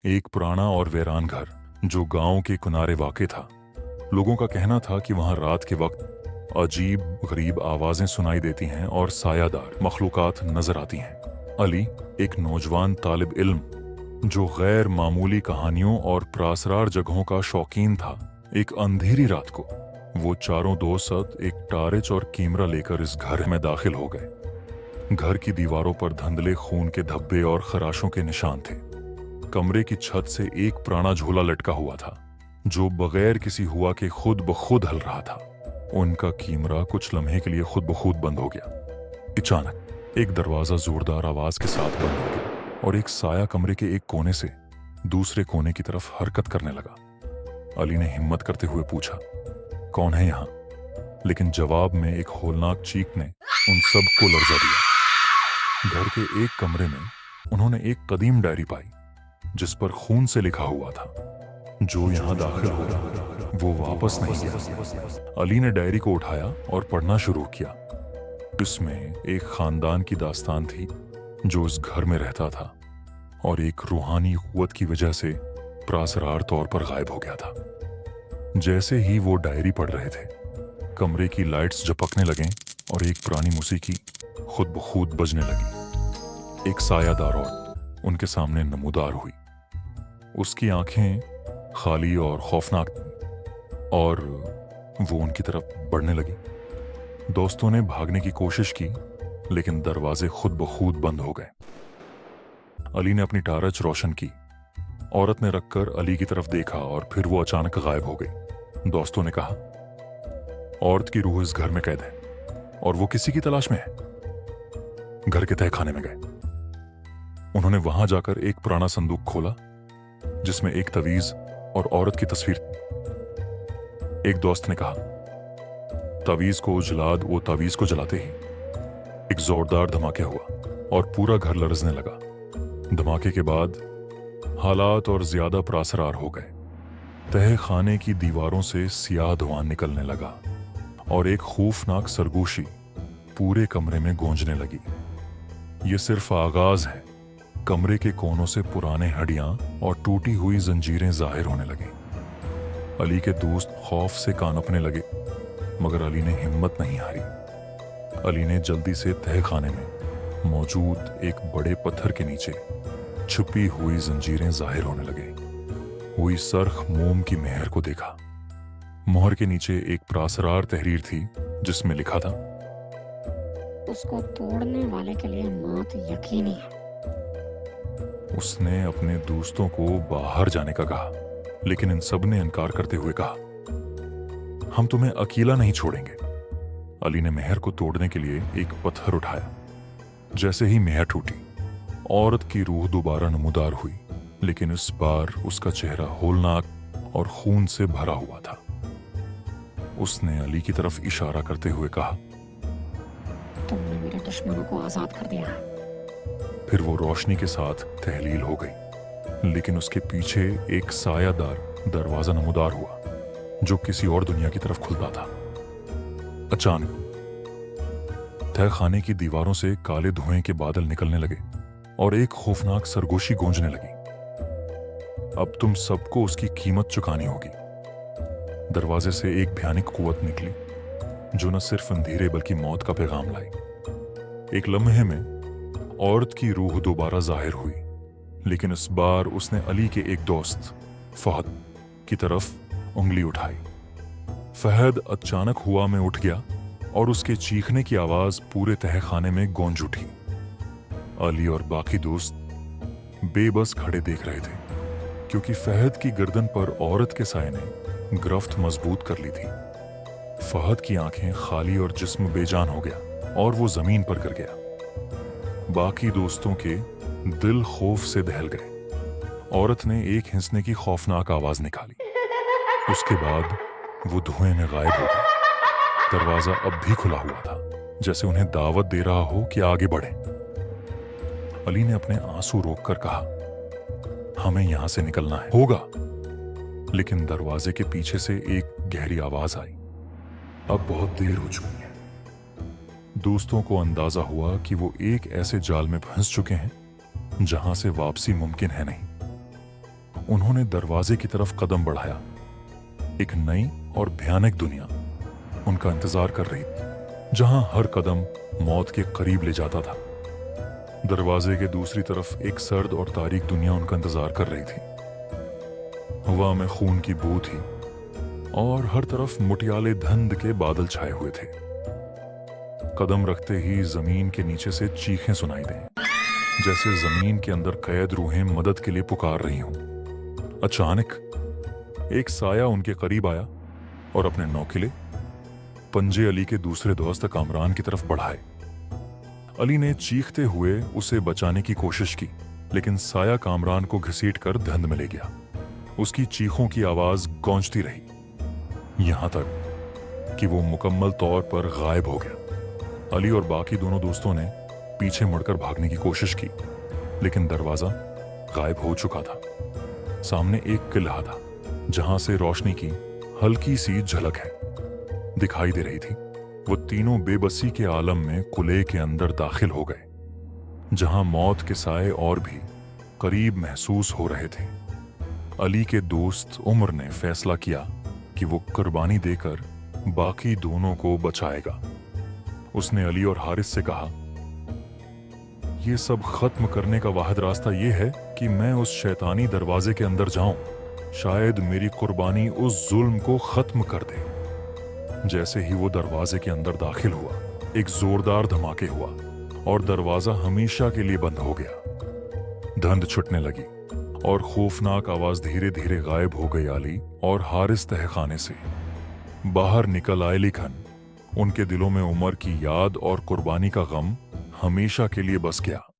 एक पुराना और वीरान घर जो गांव के किनारे वाक़ था। लोगों का कहना था कि वहां रात के वक्त अजीब गरीब आवाजें सुनाई देती हैं और सायादार मखलूकात नजर आती हैं। अली, एक नौजवान तालिब इल्म जो गैर मामूली कहानियों और प्रासरार जगहों का शौकीन था, एक अंधेरी रात को वो चारों दोस्त एक टारिच और कीमरा लेकर इस घर में दाखिल हो गए। घर की दीवारों पर धुंधले खून के धब्बे और खराशों के निशान थे। कमरे की छत से एक पुराना झूला लटका हुआ था जो बगैर किसी हुआ के खुद ब खुद हल रहा था। उनका कीमरा कुछ लम्हे के लिए खुद ब खुद बंद हो गया। अचानक एक दरवाजा जोरदार आवाज के साथ बंद हो गया और एक साया कमरे के एक कोने से दूसरे कोने की तरफ हरकत करने लगा। अली ने हिम्मत करते हुए पूछा, कौन है यहाँ? लेकिन जवाब में एक होलनाक चीख ने उन सब को लर्जा दिया। घर के एक कमरे में उन्होंने एक कदीम डायरी पाई जिस पर खून से लिखा हुआ था, जो यहाँ दाखिल हो वो वापस नहीं गया। अली ने डायरी को उठाया और पढ़ना शुरू किया। इसमें एक खानदान की दास्तान थी जो इस घर में रहता था और एक रूहानी कुव्वत की वजह से प्रासरार तौर पर गायब हो गया था। जैसे ही वो डायरी पढ़ रहे थे, कमरे की लाइट्स झपकने लगें और एक पुरानी मौसीकी खुद ब खुद बजने लगी। एक सायादार औरत उनके सामने नमूदार हुई। उसकी आंखें खाली और खौफनाक थीं और वो उनकी तरफ बढ़ने लगी। दोस्तों ने भागने की कोशिश की लेकिन दरवाजे खुद ब खुद बंद हो गए। अली ने अपनी टार्च रोशन की। औरत ने रखकर अली की तरफ देखा और फिर वो अचानक गायब हो गई। दोस्तों ने कहा, औरत की रूह इस घर में कैद है और वो किसी की तलाश में है। घर के तहखाने में गए। उन्होंने वहां जाकर एक पुराना संदूक खोला जिसमें एक तवीज और औरत की तस्वीर थी। एक दोस्त ने कहा, तवीज को जला दो। वो तवीज को जलाते ही एक जोरदार धमाका हुआ और पूरा घर लरजने लगा। धमाके के बाद हालात और ज्यादा प्रासरार हो गए। तह खाने की दीवारों से सियाह धुआं निकलने लगा और एक खौफनाक सरगोशी पूरे कमरे में गूंजने लगी। ये सिर्फ आगाज है। कमरे के कोनों से पुराने हड्डियां और टूटी हुई जंजीरें जाहिर होने लगी। अली के दोस्त खौफ से कांपने लगे मगर अली ने हिम्मत नहीं हारी। अली ने जल्दी से तहखाने में मौजूद एक बड़े पत्थर के नीचे छुपी हुई जंजीरें जाहिर होने लगे हुई सरख मोम की मेहर को देखा। मोहर के नीचे एक प्रासरार तहरीर थी जिसमें लिखा था, उसको तोड़ने वाले के लिए मौत यकीनी है। उसने अपने दोस्तों को बाहर जाने का कहा लेकिन इन सब ने इनकार करते हुए कहा, हम तुम्हें अकेला नहीं छोड़ेंगे। अली ने मेहर को तोड़ने के लिए एक पत्थर उठाया। जैसे ही मेहर टूटी, औरत की रूह दोबारा नमूदार हुई लेकिन इस बार उसका चेहरा होलनाक और खून से भरा हुआ था। उसने अली की तरफ इशारा करते हुए कहा, तुमने मेरे दुश्मनों को आजाद कर दिया। फिर वो रोशनी के साथ तहलील हो गई लेकिन उसके पीछे एक सायादार दरवाजा नमूदार हुआ जो किसी और दुनिया की तरफ खुलता था। अचानक तहखाने की दीवारों से काले धुएं के बादल निकलने लगे और एक खौफनाक सरगोशी गूंजने लगी। अब तुम सबको उसकी कीमत चुकानी होगी। दरवाजे से एक भयानक कुव्वत निकली जो न सिर्फ अंधेरे बल्कि मौत का पैगाम लाई। एक लम्हे में औरत की रूह दोबारा जाहिर हुई लेकिन इस बार उसने अली के एक दोस्त फहद की तरफ उंगली उठाई। फहद अचानक हुआ में उठ गया और उसके चीखने की आवाज पूरे तहखाने में गूंज उठी। अली और बाकी दोस्त बेबस खड़े देख रहे थे क्योंकि फहद की गर्दन पर औरत के साये ने गिरफ्त मजबूत कर ली थी। फहद की आंखें खाली और जिस्म बेजान हो गया और वो जमीन पर गिर गया। बाकी दोस्तों के दिल खौफ से दहल गए। औरत ने एक हिंसने की खौफनाक आवाज निकाली। उसके बाद वो धुएं में गायब हो गई। दरवाजा अब भी खुला हुआ था जैसे उन्हें दावत दे रहा हो कि आगे बढ़ें। अली ने अपने आंसू रोककर कहा, हमें यहां से निकलना है होगा। लेकिन दरवाजे के पीछे से एक गहरी आवाज आई, अब बहुत देर हो चुकी है। दोस्तों को अंदाजा हुआ कि वो एक ऐसे जाल में फंस चुके हैं जहां से वापसी मुमकिन है नहीं। उन्होंने दरवाजे की तरफ कदम बढ़ाया। एक नई और भयानक दुनिया उनका इंतजार कर रही थी, जहां हर कदम मौत के करीब ले जाता था। दरवाजे के दूसरी तरफ एक सर्द और तारीक दुनिया उनका इंतजार कर रही थी। हवा में खून की बू थी और हर तरफ मुटियाले धुंध के बादल छाए हुए थे। कदम रखते ही जमीन के नीचे से चीखें सुनाई दें, जैसे जमीन के अंदर कैद रूहें मदद के लिए पुकार रही हों। अचानक एक साया उनके करीब आया और अपने नौकीले पंजे अली के दूसरे दोस्त कामरान की तरफ बढ़ाए। अली ने चीखते हुए उसे बचाने की कोशिश की, लेकिन साया कामरान को घसीटकर धुंध में ले गया। उसकी चीखों की आवाज गूंजती रही, यहां तक कि वो मुकम्मल तौर पर गायब हो गया। अली और बाकी दोनों दोस्तों ने पीछे मुड़कर भागने की कोशिश की, लेकिन दरवाजा गायब हो चुका था। सामने एक किला था, जहां से रोशनी की हल्की सी झलक दिखाई दे रही थी। वो तीनों बेबसी के आलम में कुले के अंदर दाखिल हो गए, जहां मौत के साए और भी करीब महसूस हो रहे थे। अली के दोस्त उमर ने फैसला किया कि वो कुर्बानी देकर बाकी दोनों को बचाएगा। उसने अली और हारिस से कहा, यह सब खत्म करने का वाहिद रास्ता यह है कि मैं उस शैतानी दरवाजे के अंदर जाऊं। शायद मेरी कुर्बानी उस जुल्म को खत्म कर दे। जैसे ही वो दरवाजे के अंदर दाखिल हुआ, एक जोरदार धमाके हुआ और दरवाजा हमेशा के लिए बंद हो गया। धुंध छुटने लगी और खौफनाक आवाज धीरे धीरे गायब हो गई। अली और हारिस तहखाने से बाहर निकल आए, लेकिन उनके दिलों में उमर की याद और कुर्बानी का गम हमेशा के लिए बस गया।